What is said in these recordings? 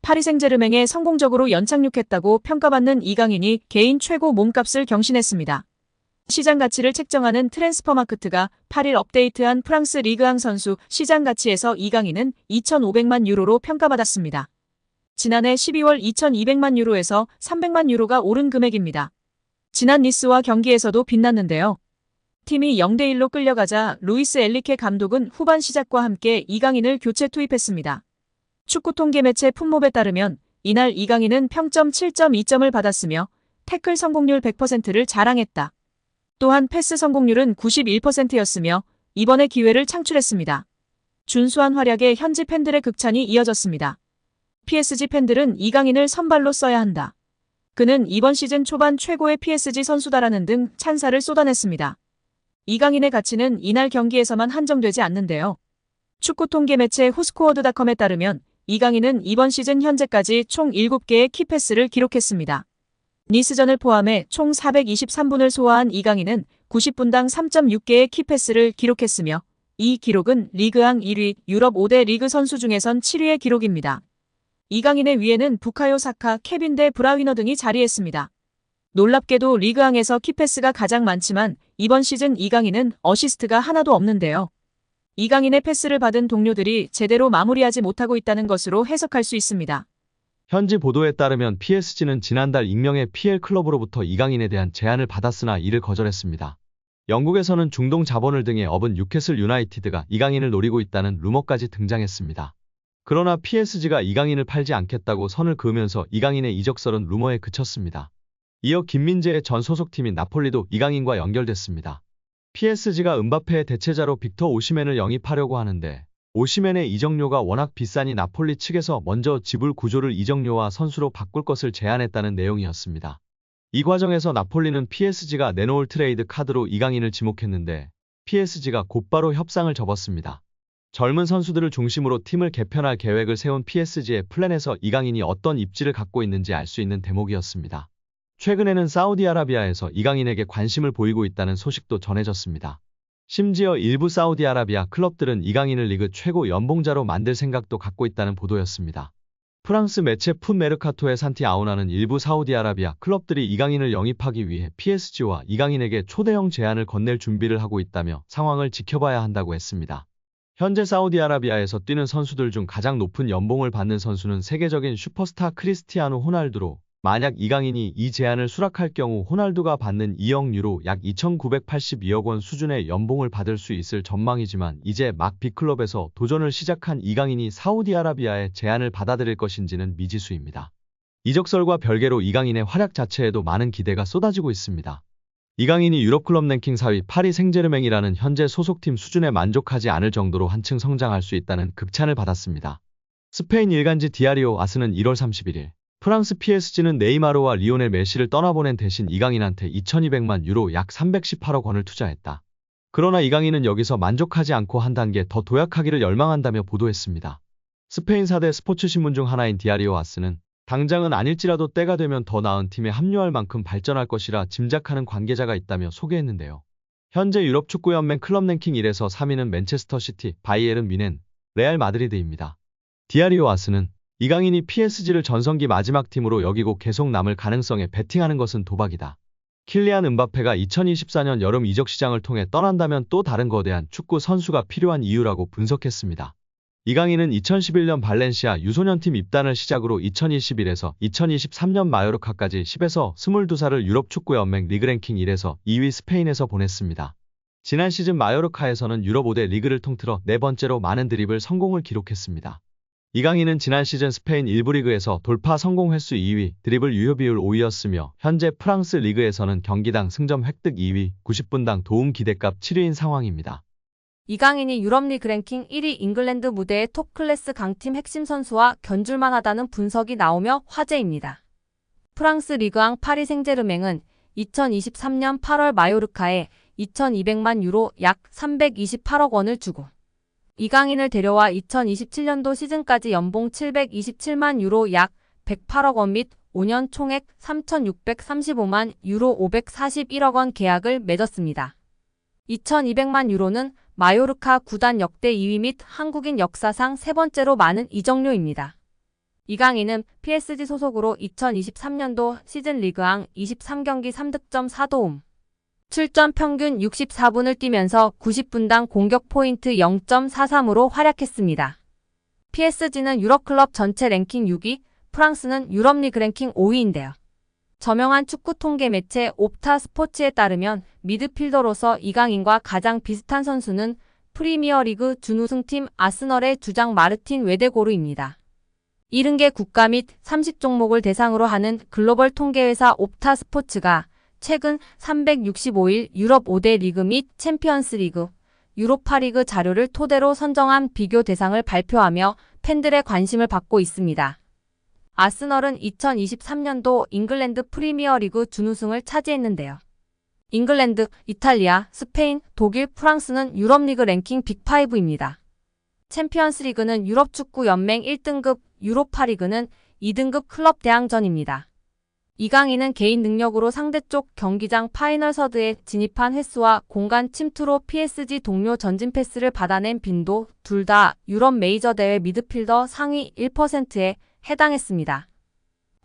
파리 생제르맹에 성공적으로 연착륙했다고 평가받는 이강인이 개인 최고 몸값을 경신했습니다. 시장 가치를 책정하는 트랜스퍼마크트가 8일 업데이트한 프랑스 리그앙 선수 시장 가치에서 이강인은 2,500만 유로로 평가받았습니다. 지난해 12월 2,200만 유로에서 300만 유로가 오른 금액입니다. 지난 니스와 경기에서도 빛났는데요. 팀이 0대1로 끌려가자 루이스 엘리케 감독은 후반 시작과 함께 이강인을 교체 투입했습니다. 축구 통계 매체 풋몹에 따르면 이날 이강인은 평점 7.2점을 받았으며 태클 성공률 100%를 자랑했다. 또한 패스 성공률은 91%였으며 이번에 기회를 창출했습니다. 준수한 활약에 현지 팬들의 극찬이 이어졌습니다. PSG 팬들은 이강인을 선발로 써야 한다. 그는 이번 시즌 초반 최고의 PSG 선수다라는 등 찬사를 쏟아냈습니다. 이강인의 가치는 이날 경기에서만 한정되지 않는데요. 축구 통계 매체 후스코어드닷컴에 따르면 이강인은 이번 시즌 현재까지 총 7개의 키패스를 기록했습니다. 니스전을 포함해 총 423분을 소화한 이강인은 90분당 3.6개의 키패스를 기록했으며 이 기록은 리그앙 1위, 유럽 5대 리그 선수 중에선 7위의 기록입니다. 이강인의 위에는 부카요 사카, 케빈 데 브라위너 등이 자리했습니다. 놀랍게도 리그앙에서 키패스가 가장 많지만 이번 시즌 이강인은 어시스트가 하나도 없는데요. 이강인의 패스를 받은 동료들이 제대로 마무리하지 못하고 있다는 것으로 해석할 수 있습니다. 현지 보도에 따르면 PSG는 지난달 익명의 PL 클럽으로부터 이강인에 대한 제안을 받았으나 이를 거절했습니다. 영국에서는 중동 자본을 등에 업은 뉴캐슬 유나이티드가 이강인을 노리고 있다는 루머까지 등장했습니다. 그러나 PSG가 이강인을 팔지 않겠다고 선을 그으면서 이강인의 이적설은 루머에 그쳤습니다. 이어 김민재의 전 소속팀인 나폴리도 이강인과 연결됐습니다. PSG가 음바페의 대체자로 빅터 오시멘을 영입하려고 하는데 오시멘의 이적료가 워낙 비싸니 나폴리 측에서 먼저 지불 구조를 이적료와 선수로 바꿀 것을 제안했다는 내용이었습니다. 이 과정에서 나폴리는 PSG가 내놓을 트레이드 카드로 이강인을 지목했는데 PSG가 곧바로 협상을 접었습니다. 젊은 선수들을 중심으로 팀을 개편할 계획을 세운 PSG의 플랜에서 이강인이 어떤 입지를 갖고 있는지 알 수 있는 대목이었습니다. 최근에는 사우디아라비아에서 이강인에게 관심을 보이고 있다는 소식도 전해졌습니다. 심지어 일부 사우디아라비아 클럽들은 이강인을 리그 최고 연봉자로 만들 생각도 갖고 있다는 보도였습니다. 프랑스 매체 풋 메르카토의 산티 아우나는 일부 사우디아라비아 클럽들이 이강인을 영입하기 위해 PSG와 이강인에게 초대형 제안을 건넬 준비를 하고 있다며 상황을 지켜봐야 한다고 했습니다. 현재 사우디아라비아에서 뛰는 선수들 중 가장 높은 연봉을 받는 선수는 세계적인 슈퍼스타 크리스티아노 호날두로 만약 이강인이 이 제안을 수락할 경우 호날두가 받는 2억 유로 약 2,982억 원 수준의 연봉을 받을 수 있을 전망이지만 이제 막 B클럽에서 도전을 시작한 이강인이 사우디아라비아의 제안을 받아들일 것인지는 미지수입니다. 이적설과 별개로 이강인의 활약 자체에도 많은 기대가 쏟아지고 있습니다. 이강인이 유럽클럽 랭킹 4위 파리 생제르맹이라는 현재 소속팀 수준에 만족하지 않을 정도로 한층 성장할 수 있다는 극찬을 받았습니다. 스페인 일간지 디아리오 아스는 1월 31일 프랑스 PSG는 네이마르와 리오넬 메시를 떠나보낸 대신 이강인한테 2,200만 유로 약 318억 원을 투자했다. 그러나 이강인은 여기서 만족하지 않고 한 단계 더 도약하기를 열망한다며 보도했습니다. 스페인 4대 스포츠 신문 중 하나인 디아리오 아스는 당장은 아닐지라도 때가 되면 더 나은 팀에 합류할 만큼 발전할 것이라 짐작하는 관계자가 있다며 소개했는데요. 현재 유럽 축구연맹 클럽 랭킹 1에서 3위는 맨체스터 시티, 바이에른 뮌헨, 레알 마드리드입니다. 디아리오 아스는 이강인이 PSG를 전성기 마지막 팀으로 여기고 계속 남을 가능성에 베팅하는 것은 도박이다. 킬리안 음바페가 2024년 여름 이적 시장을 통해 떠난다면 또 다른 거대한 축구 선수가 필요한 이유라고 분석했습니다. 이강인은 2011년 발렌시아 유소년팀 입단을 시작으로 2021에서 2023년 마요르카까지 10에서 22살을 유럽 축구연맹 리그랭킹 1에서 2위 스페인에서 보냈습니다. 지난 시즌 마요르카에서는 유럽 5대 리그를 통틀어 네 번째로 많은 드리블 성공을 기록했습니다. 이강인은 지난 시즌 스페인 1부 리그에서 돌파 성공 횟수 2위, 드리블 유효 비율 5위였으며 현재 프랑스 리그에서는 경기당 승점 획득 2위, 90분당 도움 기대값 7위인 상황입니다. 이강인이 유럽 리그 랭킹 1위 잉글랜드 무대의 톱클래스 강팀 핵심 선수와 견줄만하다는 분석이 나오며 화제입니다. 프랑스 리그앙 파리 생제르맹은 2023년 8월 마요르카에 2,200만 유로 약 328억 원을 주고 이강인을 데려와 2027년도 시즌까지 연봉 727만 유로 약 108억 원 및 5년 총액 3,635만 유로 541억 원 계약을 맺었습니다. 2,200만 유로는 마요르카 구단 역대 2위 및 한국인 역사상 세 번째로 많은 이적료입니다. 이강인은 PSG 소속으로 2023년도 시즌 리그왕 23경기 3득점 4도움. 출전 평균 64분을 뛰면서 90분당 공격 포인트 0.43으로 활약했습니다. PSG는 유럽클럽 전체 랭킹 6위, 프랑스는 유럽 리그 랭킹 5위인데요. 저명한 축구 통계 매체 옵타 스포츠에 따르면 미드필더로서 이강인과 가장 비슷한 선수는 프리미어리그 준우승팀 아스널의 주장 마르틴 웨데고르입니다. 70개 국가 및 30종목을 대상으로 하는 글로벌 통계회사 옵타 스포츠가 최근 365일 유럽 5대 리그 및 챔피언스 리그, 유로파 리그 자료를 토대로 선정한 비교 대상을 발표하며 팬들의 관심을 받고 있습니다. 아스널은 2023년도 잉글랜드 프리미어리그 준우승을 차지했는데요. 잉글랜드, 이탈리아, 스페인, 독일, 프랑스는 유럽리그 랭킹 빅5입니다. 챔피언스리그는 유럽축구연맹 1등급, 유로파리그는 2등급 클럽 대항전입니다. 이강인은 개인 능력으로 상대쪽 경기장 파이널 서드에 진입한 횟수와 공간 침투로 PSG 동료 전진 패스를 받아낸 빈도 둘 다 유럽 메이저 대회 미드필더 상위 1%에 해당했습니다.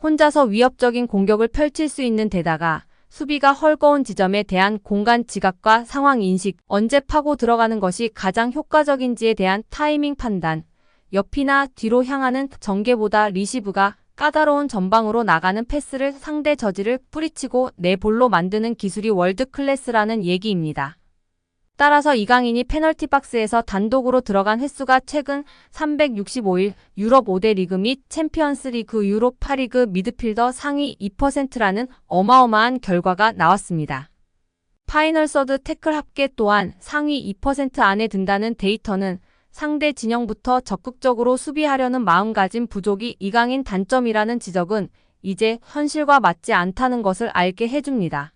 혼자서 위협적인 공격을 펼칠 수 있는 데다가 수비가 헐거운 지점에 대한 공간 지각과 상황 인식, 언제 파고 들어가는 것이 가장 효과적인지에 대한 타이밍 판단, 옆이나 뒤로 향하는 전개보다 리시브가 까다로운 전방으로 나가는 패스를 상대 저지를 뿌리치고 내 볼로 만드는 기술이 월드 클래스라는 얘기입니다. 따라서 이강인이 페널티 박스에서 단독으로 들어간 횟수가 최근 365일 유럽 5대 리그 및 챔피언스 리그 유로파 리그 미드필더 상위 2%라는 어마어마한 결과가 나왔습니다. 파이널 서드 태클 합계 또한 상위 2% 안에 든다는 데이터는 상대 진영부터 적극적으로 수비하려는 마음가짐 부족이 이강인 단점이라는 지적은 이제 현실과 맞지 않다는 것을 알게 해줍니다.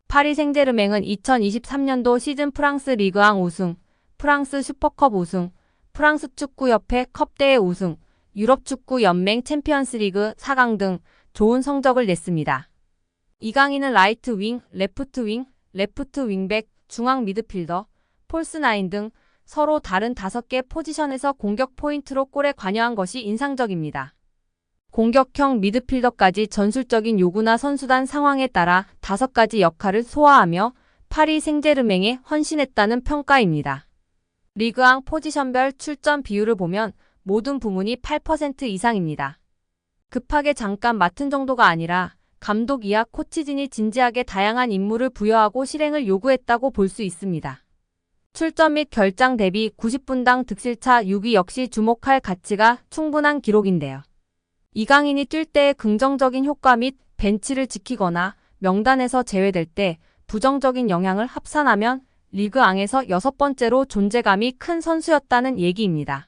파리 생제르맹은 2023년도 시즌 프랑스 리그왕 우승, 프랑스 슈퍼컵 우승, 프랑스 축구협회 컵대회 우승, 유럽축구연맹 챔피언스리그 4강 등 좋은 성적을 냈습니다. 이강인은 라이트 윙, 레프트 윙, 레프트 윙백, 중앙 미드필더, 폴스9 등 서로 다른 5개 포지션에서 공격 포인트로 골에 관여한 것이 인상적입니다. 공격형 미드필더까지 전술적인 요구나 선수단 상황에 따라 5가지 역할을 소화하며 파리 생제르맹에 헌신했다는 평가입니다. 리그왕 포지션별 출전 비율을 보면 모든 부문이 8% 이상입니다. 급하게 잠깐 맡은 정도가 아니라 감독 이하 코치진이 진지하게 다양한 임무를 부여하고 실행을 요구했다고 볼 수 있습니다. 출전 및 결장 대비 90분당 득실차 6위 역시 주목할 가치가 충분한 기록인데요. 이강인이 뛸 때의 긍정적인 효과 및 벤치를 지키거나 명단에서 제외될 때 부정적인 영향을 합산하면 리그왕에서 6번째로 존재감이 큰 선수였다는 얘기입니다.